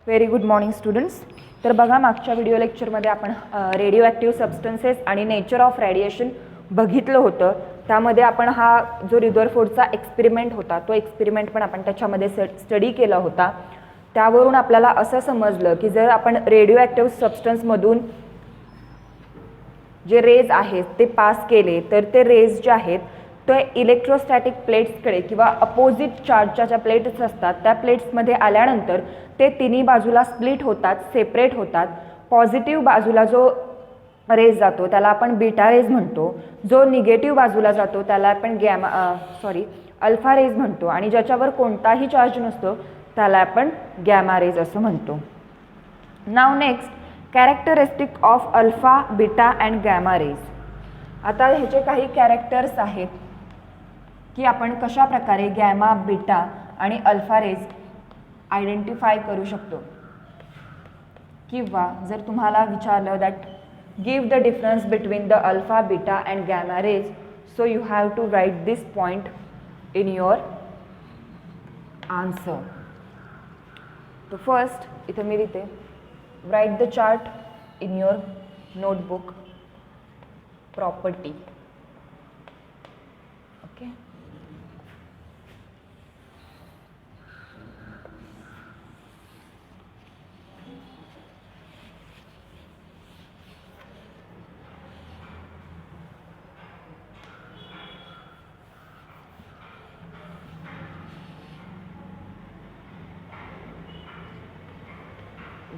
Very good morning students. तर बघा, मागच्या व्हिडिओ लेक्चरमध्ये आपण रेडिओ ॲक्टिव्ह सबस्टन्सेस आणि नेचर ऑफ रेडिएशन बघितलं होतं. त्यामध्ये आपण हा जो रिदरफोर्डचा एक्सपेरिमेंट होता तो एक्सपेरिमेंट पण आपण त्याच्यामध्ये स्टडी केला होता. त्यावरून आपल्याला असं समजलं की जर आपण रेडिओ ॲक्टिव्ह सबस्टन्समधून जे रेज आहेत ते पास केले तर ते रेज जे आहेत ते इलेक्ट्रोस्टॅटिक प्लेट्सकडे किंवा अपोजिट चार्जच्या ज्या प्लेट्स असतात त्या प्लेट्समध्ये आल्यानंतर ते तिन्ही बाजूला स्प्लिट होतात, सेपरेट होतात. पॉझिटिव्ह बाजूला जो रेज जातो त्याला आपण बीटा रेज म्हणतो, जो निगेटिव्ह बाजूला जातो त्याला आपण अल्फा रेज म्हणतो, आणि ज्याच्यावर कोणताही चार्ज नसतो त्याला आपण गॅमा रेज असं म्हणतो. नाव next, characteristic of alpha, beta and gamma rays. आता ह्याचे काही कॅरेक्टर्स आहेत की आपण कशा प्रकारे गॅमा, बीटा आणि अल्फा रेज आयडेंटिफाय करू शकतो. किंवा जर तुम्हाला विचारलं that give the difference between the alpha, beta and gamma rays, so you have to write this point in your answer. तर फर्स्ट इथं मी लिहिते, write the chart in your notebook. Property. Okay,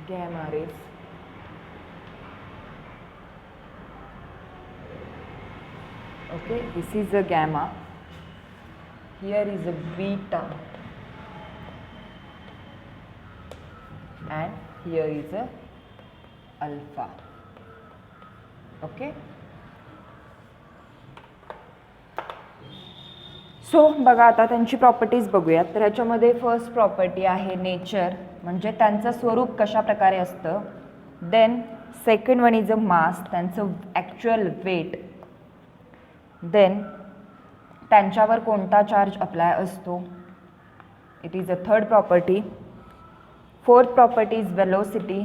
gamma rays. Okay, this is a gamma, here is a beta, and here is a alpha. Okay, so बघा, आता त्यांची properties बघूयात. तर ह्याच्यामध्ये फर्स्ट प्रॉपर्टी आहे नेचर, म्हणजे त्यांचं स्वरूप कशा प्रकारे असतं. Then second one is a mass, त्यांचं ॲक्च्युअल वेट. देन त्यांच्यावर कोणता चार्ज अप्लाय असतो, it is a third property. Fourth property is velocity,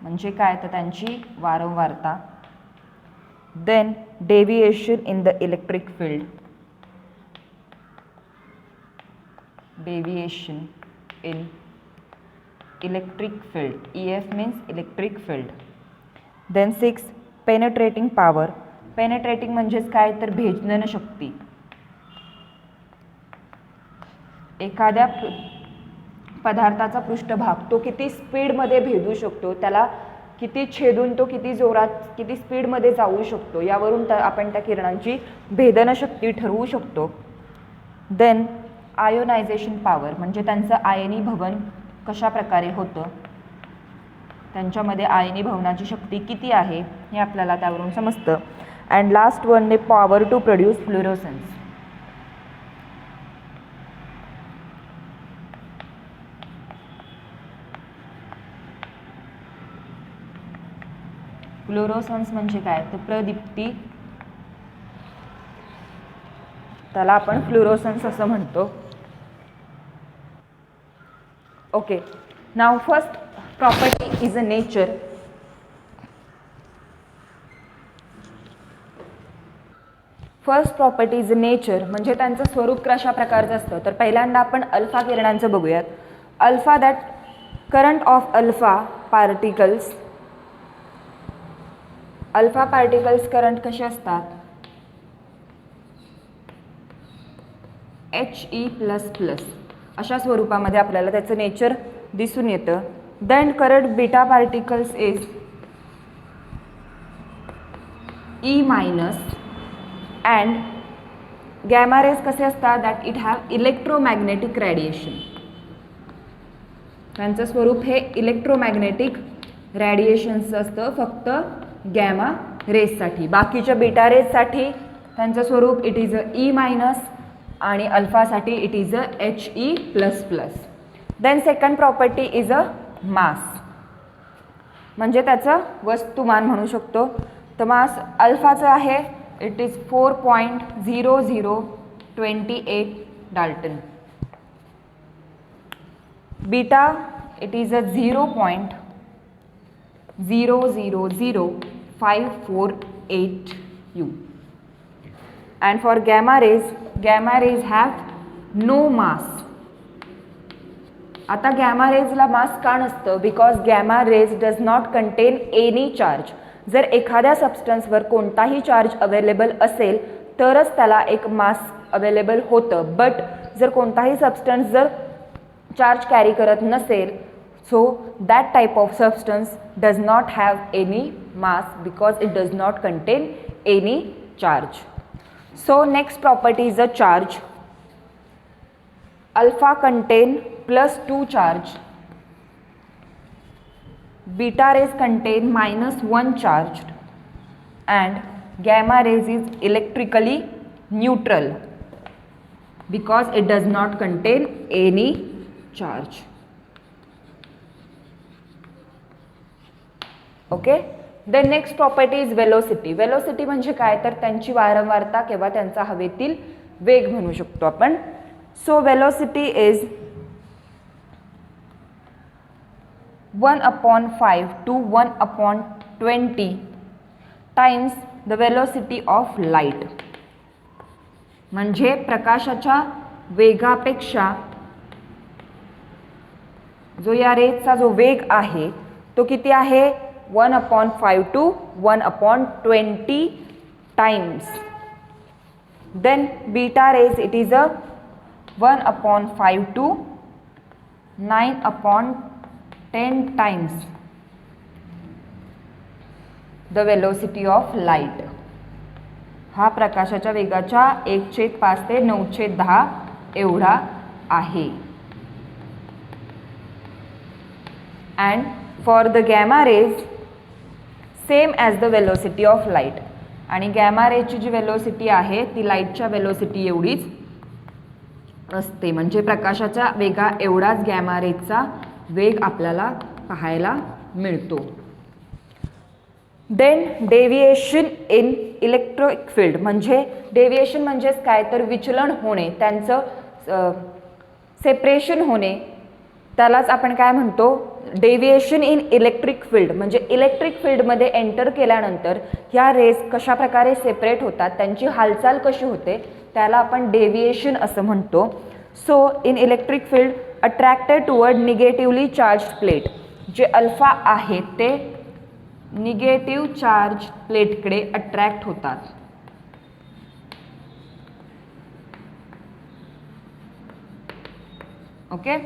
म्हणजे काय तर त्यांची वारंवारता. Then deviation in the electric field, deviation in electric field, EF means electric field. Then 6 penetrating power. Penetrating म्हणजेच काय तर भेदन शक्ती. एखाद्या पदार्थाचा पृष्ठभाग तो किती स्पीडमध्ये भेदू शकतो, त्याला किती छेदून तो किती जोरात किती स्पीडमध्ये जाऊ शकतो, यावरून आपण त्या किरणांची भेदन शक्ती ठरवू शकतो. देन आयोनायझेशन पॉवर, म्हणजे त्यांचं आयनीभवन कशा प्रकारे होतं, त्यांच्यामध्ये आयनीभवनाची शक्ती किती आहे हे आपल्याला त्यावरून समजतं. And last one, power to produce fluorescence. Fluorescence म्हणजे काय तर प्रदीप्ती, त्याला आपण फ्लुरोसन्स असं म्हणतो. Okay, now first property is a nature. First property is a nature म्हणजे त्यांचं स्वरूप कशा प्रकारचं असतं. तर पहिल्यांदा आपण अल्फा किरणांचं बघूयात. Alpha, that current of alpha particles. Alpha particles current कसे असतात, He++ अशा स्वरूपामध्ये आपल्याला त्याचं नेचर दिसून येतं. Then current beta particles is E- and gamma rays कसे असतात, that it have electromagnetic radiation. त्यांचं स्वरूप हे इलेक्ट्रोमॅग्नेटिक रेडिएशनचं असतं फक्त गॅमा रेजसाठी. बाकीच्या बीटा रेजसाठी त्यांचं स्वरूप इट इज अ E- आणि अल्फासाठी it is a He++. Then second property is a mass, म्हणजे त्याचं वस्तुमान म्हणू शकतो. तर मास अल्फाचं आहे it is 4.0028 dalton. Beta it is a 0.000548 U. And for gamma rays have no mass. आता गॅमा रेजला मास का नसतं? Because gamma rays does not contain any charge. जर एखाद्या सबस्टन्सवर कोणताही चार्ज अवेलेबल असेल तरच त्याला एक मास अवेलेबल होतं. बट जर कोणताही सबस्टन्स जर चार्ज कॅरी करत नसेल, so that type of substance does not have any mass because it does not contain any charge. So next property is a charge. Alpha contain +2 charge, beta rays contain -1 charged, and gamma rays is electrically neutral because it does not contain any charge. Okay, the next property is velocity. Velocity म्हणजे काय तर त्यांची वारंवारता किंवा त्यांचा हवेतील वेग म्हणू शकतो आपण. So velocity is 1/5 to 1/20 times the velocity of light. म्हणजे प्रकाशाच्या वेगापेक्षा जो या रेजचा जो वेग आहे तो किती आहे? 1/5 to 1/20 times. Then beta rays, it is a 1/5 to 9/10 times the velocity of light. हा प्रकाशाच्या वेगाच्या 1/5 ते 9/10 एवढा आहे. And for the gamma rays, same as the velocity of light. आणि गॅमा रेजची जी वेलोसिटी आहे ती लाईटच्या वेलोसिटी एवढीच असते. म्हणजे प्रकाशाच्या वेगा एवढाच गॅमा रेजचा वेग आपल्याला पाहायला मिळतो. Then deviation in electric field. म्हणजे डेव्हिएशन म्हणजेच काय तर विचलन होणे, त्यांचं सेपरेशन होणे, त्यालाच आपण काय म्हणतो? Deviation in electric field. म्हणजे इलेक्ट्रिक फील्डमध्ये एंटर केल्यानंतर ह्या रेज कशा प्रकारे सेपरेट होतात, त्यांची हालचाल कशी होते, त्याला आपण डेव्हिएशन असं म्हणतो. So in electric field attracted toward negatively charge plate. जे अल्फा आहेत ते निगेटिव्ह चार्ज प्लेटकडे अट्रॅक्ट होतात. Okay.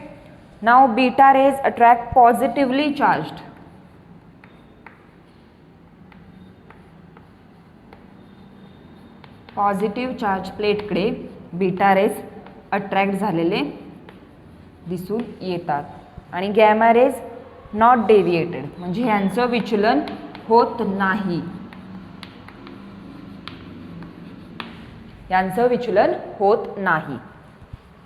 Now beta rays attract positively charged. Positive charge प्लेटकडे बीटा रेज अट्रॅक्ट झालेले दिसून येतात. आणि गॅमा रेज नॉट डेव्हिएटेड म्हणजे यांचं विचलन होत नाही. यांचं विचलन होत नाही.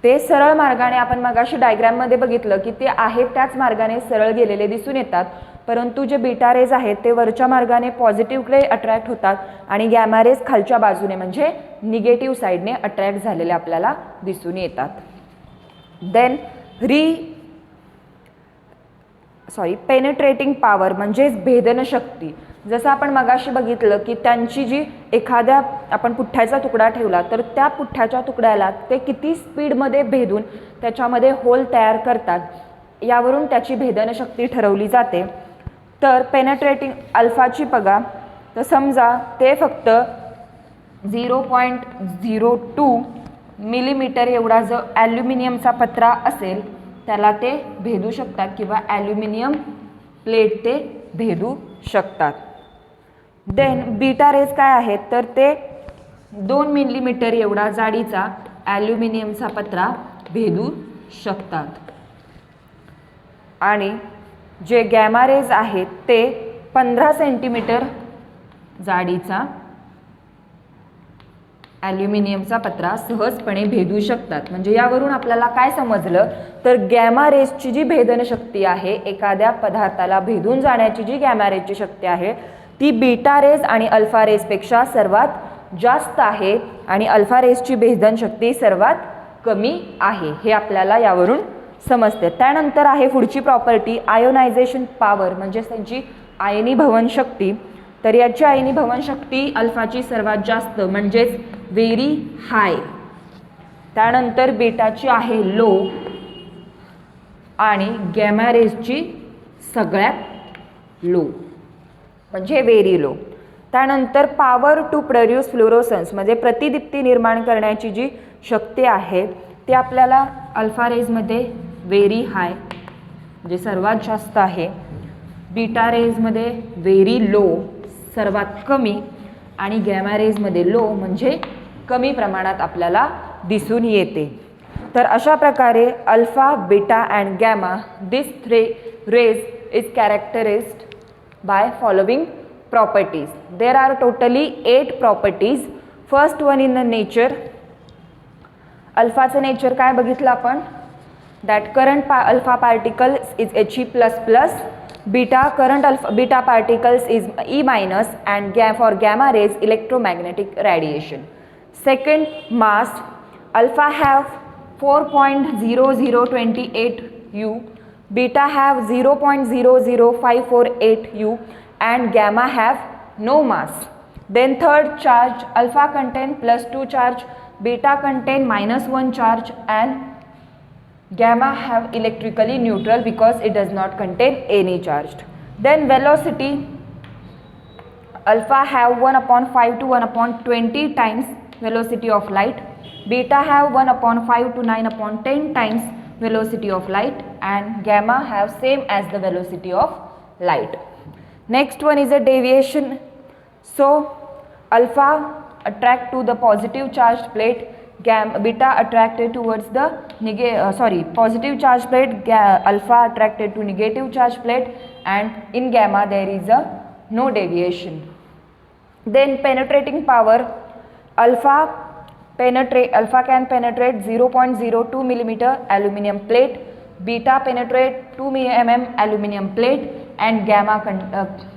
ते सरळ मार्गाने, आपण मगाशी डायग्राममध्ये बघितलं की ते आहेत त्याच मार्गाने सरळ गेलेले दिसून येतात. परंतु जे बीटा रेज आहेत ते वरच्या मार्गाने पॉझिटिव्हकडे अट्रॅक्ट होतात आणि गॅमा रेज खालच्या बाजूने म्हणजे निगेटिव्ह साईडने अट्रॅक्ट झालेले आपल्याला दिसून येतात. देन पेनिट्रेटिंग पॉवर म्हणजेच भेदनशक्ती. जसं आपण मगाशी बघितलं की त्यांची जी एखाद्या आपण पुठ्ठ्याचा तुकडा ठेवला तर त्या पुठ्ठ्याच्या तुकड्याला ते किती स्पीडमध्ये भेदून त्याच्यामध्ये होल तयार करतात यावरून त्याची भेदनशक्ती ठरवली जाते. तर पेनिट्रेटिंग अल्फाची बघा तर समजा ते फक्त 0.02 मिलीमीटर एवढा जो ॲल्युमिनियमचा पत्रा असेल त्याला ते भेदू शकतात किंवा ॲल्युमिनियम प्लेट ते भेदू शकतात. देन बीटा रेज काय आहेत तर ते 2 मिलीमीटर एवढा जाडीचा ॲल्युमिनियमचा पत्रा भेदू शकतात. आणि जे गॅमा रेज आहेत ते 15 सेंटीमीटर जाडीचा ॲल्युमिनियमचा पत्रा सहजपणे भेदू शकतात. म्हणजे यावरून आपल्याला काय समजलं तर गॅमा रेजची जी भेदनशक्ती आहे, एखाद्या पदार्थाला भेदून जाण्याची जी गॅमा रेजची शक्ती आहे ती बीटा रेज आणि अल्फा रेजपेक्षा सर्वात जास्त आहे आणि अल्फा रेजची भेदनशक्ती सर्वात कमी आहे. हे आपल्याला यावरून समजते. त्यानंतर आहे पुढची प्रॉपर्टी आयोनायझेशन पॉवर, म्हणजे त्यांची आयनीभवन शक्ती. तर याची आयनीभवन शक्ती अल्फाची सर्वात जास्त म्हणजेच व्हेरी हाय. त्यानंतर बीटाची आहे लो आणि गॅमा रेजची सगळ्यात लो म्हणजे व्हेरी लो. त्यानंतर पॉवर टू प्रोड्यूस फ्लोरोसन्स म्हणजे प्रतिदीप्ती निर्माण करण्याची जी शक्ती आहे ती आपल्याला अल्फा रेजमध्ये व्हेरी हाय म्हणजे सर्वात जास्त आहे, बीटा रेजमध्ये व्हेरी लो सर्वात कमी आणि गॅमा रेजमध्ये लो म्हणजे कमी प्रमाणात आपल्याला दिसून येते. तर अशा प्रकारे alpha, beta and gamma this three rays is characterised by following properties. There are totally 8 properties. First one in the nature. अल्फाचं नेचर काय बघितलं आपण, that current alpha particles is He++, beta current alpha beta particles is E- and for gamma rays electromagnetic radiation. Second, mass. Alpha have 4.0028 U, beta have 0.00548 U and gamma have no mass. Then third, charge. Alpha contain +2 charge, beta contain -1 charge and gamma have electrically neutral because it does not contain any charge. Then velocity. Alpha have 1/5 to 1/20 times velocity of light, beta have 1/5 to 9/10 times velocity of light and gamma have same as the velocity of light. Next one is a deviation. So alpha attract to the positive charged plate, beta attracted towards the positive charged plate, alpha attracted to negative charged plate and in gamma there is a no deviation. Then penetrating power. Alpha can penetrate 0.02 millimeter aluminum plate, beta penetrate 2 mm aluminum plate and gamma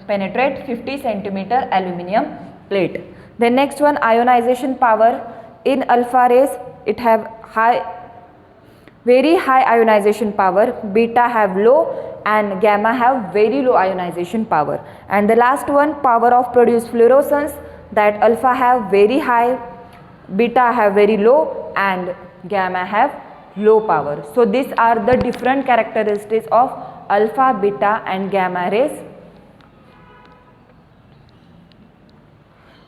penetrate 50 centimeter aluminum plate. The next one, ionization power. In alpha rays it have very high ionization power, beta have low and gamma have very low ionization power. And the last one, power of produce fluorescence, that alpha have very high, beta have very low and gamma have low power. So these are the different characteristics of alpha, beta and gamma rays.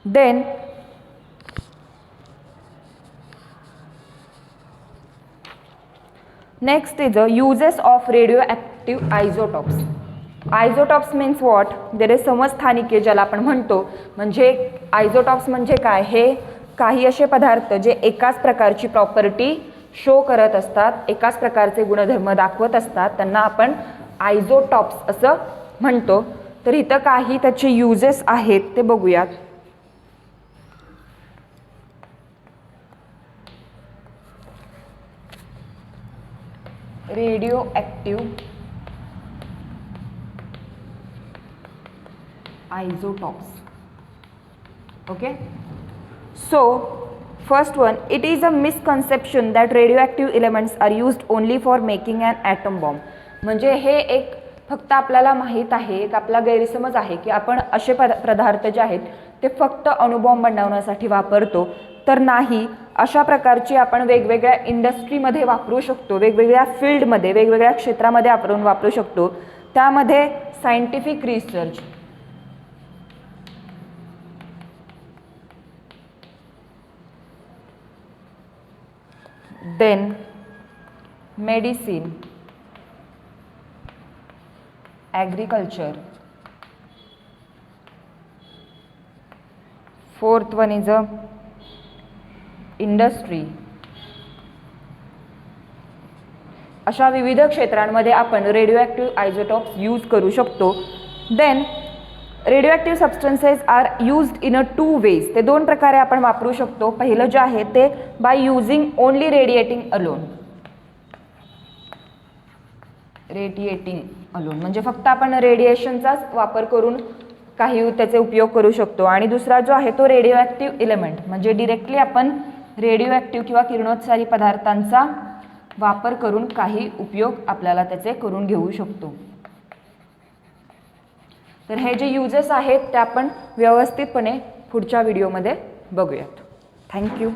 Then next is the uses of radioactive isotopes. Isotopes means what, there is समस्थानिके ज्याला आपण म्हणतो. म्हणजे आयझोटॉप्स म्हणजे काय, हे काही असे पदार्थ जे एकाच प्रकारची प्रॉपर्टी शो करत असतात, एकाच प्रकारचे गुणधर्म दाखवत असतात, त्यांना आपण आयझोटॉप्स असं म्हणतो. तर इथं काही त्याचे युजेस आहेत ते बघूयात. Radio active isotopes. Okay, so first one, it is a misconception that radioactive elements are used only for making an atom bomb. म्हणजे हे एक फक्त आपल्याला माहीत आहे, एक आपला गैरसमज आहे की आपण असे पदार्थ जे आहेत ते फक्त अणुबॉम्ब बनवण्यासाठी वापरतो. तर नाही, अशा प्रकारची आपण वेगवेगळ्या इंडस्ट्रीमध्ये वापरू शकतो, वेगवेगळ्या फील्डमध्ये वेगवेगळ्या क्षेत्रामध्ये आपण वापरू शकतो. त्यामध्ये scientific research, then medicine, agriculture, fourth one is a industry. अशा विविध क्षेत्रांमध्ये आपण रेडिओॲक्टिव्ह आयझोटॉप्स यूज करू शकतो. Then radioactive substances are used in a 2 ways. ते 2 प्रकारे आपण वापरू शकतो. पहिलं जे आहे ते by using only radiating alone. Radiating alone म्हणजे फक्त आपण रेडिएशनचाच वापर करून काही त्याचे उपयोग करू शकतो. आणि दुसरा जो आहे तो रेडिओॲक्टिव्ह एलिमेंट म्हणजे डिरेक्टली आपण रेडिओॲक्टिव्ह किंवा किरणोत्सारी पदार्थांचा वापर करून काही उपयोग आपल्याला त्याचे करून घेऊ शकतो. तर हे जे युजेस आहेत ते आपण व्यवस्थितपणे पुढच्या व्हिडिओमध्ये बघूयात. थँक्यू.